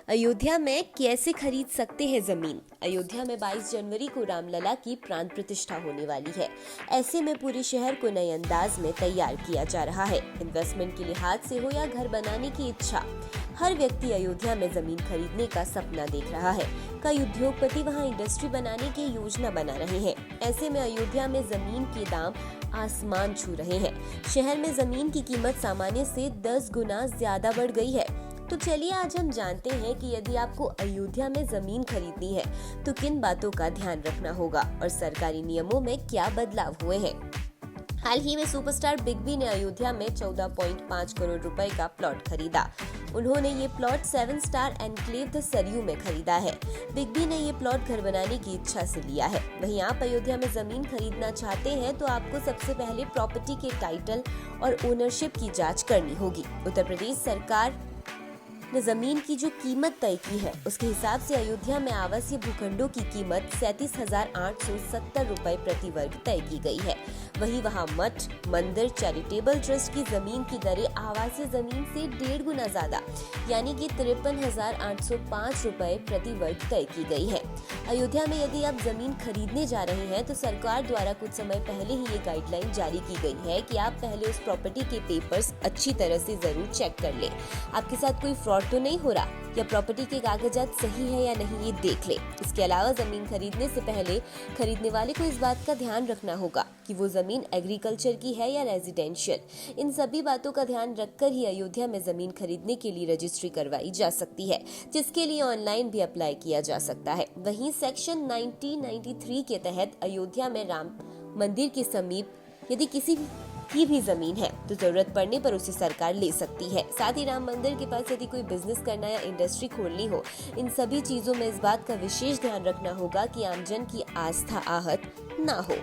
अयोध्या में कैसे खरीद सकते हैं जमीन। अयोध्या में 22 जनवरी को रामलला की प्राण प्रतिष्ठा होने वाली है। ऐसे में पूरे शहर को नए अंदाज में तैयार किया जा रहा है। इन्वेस्टमेंट के लिहाज से हो या घर बनाने की इच्छा, हर व्यक्ति अयोध्या में जमीन खरीदने का सपना देख रहा है। कई उद्योगपति वहां इंडस्ट्री बनाने की योजना बना रहे हैं। ऐसे में अयोध्या में जमीन के दाम आसमान छू रहे हैं। शहर में जमीन की कीमत सामान्य से 10 गुना ज्यादा बढ़ गई है। तो चलिए आज हम जानते हैं कि यदि आपको अयोध्या में जमीन खरीदनी है तो किन बातों का ध्यान रखना होगा और सरकारी नियमों में क्या बदलाव हुए हैं। हाल ही में सुपरस्टार बिग बी ने अयोध्या में 14.5 करोड़ रुपए का प्लॉट खरीदा। उन्होंने ये plot 7 star enclave the Saryu में खरीदा है। बिग बी ने ये प्लॉट घर बनाने की इच्छा से लिया है। वहीं आप अयोध्या में जमीन खरीदना चाहते हैं तो आपको सबसे पहले प्रॉपर्टी के टाइटल और ओनरशिप की जांच करनी होगी। उत्तर प्रदेश सरकार ने जमीन की जो कीमत तय की है उसके हिसाब से अयोध्या में आवासीय भूखंडों की कीमत 37,870 रुपए प्रति वर्ग तय की गई है। वहीं वहां मठ, मंदिर, चैरिटेबल ट्रस्ट की जमीन की दरें आवासीय जमीन से 1.5 गुना ज्यादा यानी कि 53,805 रुपए प्रति वर्ग तय की गई है। अयोध्या में यदि आप जमीन खरीदने जा रहे हैं तो सरकार द्वारा कुछ समय पहले ही ये गाइडलाइन जारी की गई है कि आप पहले उस प्रॉपर्टी के पेपर्स अच्छी तरह से जरूर चेक कर लें। आपके साथ कोई फ्रॉड तो नहीं हो रहा या प्रॉपर्टी के कागजात सही है या नहीं, ये देख ले। इसके अलावा जमीन खरीदने से पहले खरीदने वाले को इस बात का ध्यान रखना होगा कि वो जमीन एग्रीकल्चर की है या रेजिडेंशियल। इन सभी बातों का ध्यान रखकर ही अयोध्या में जमीन खरीदने के लिए रजिस्ट्री करवाई जा सकती है, जिसके लिए ऑनलाइन भी अप्लाई किया जा सकता है। वहीं सेक्शन 1993 के तहत अयोध्या में राम मंदिर के समीप यदि किसी की भी जमीन है तो जरूरत पड़ने पर उसे सरकार ले सकती है। साथ ही राम मंदिर के पास यदि कोई बिजनेस करना या इंडस्ट्री खोलनी हो, इन सभी चीजों में इस बात का विशेष ध्यान रखना होगा कि आमजन की आस्था आहत ना हो।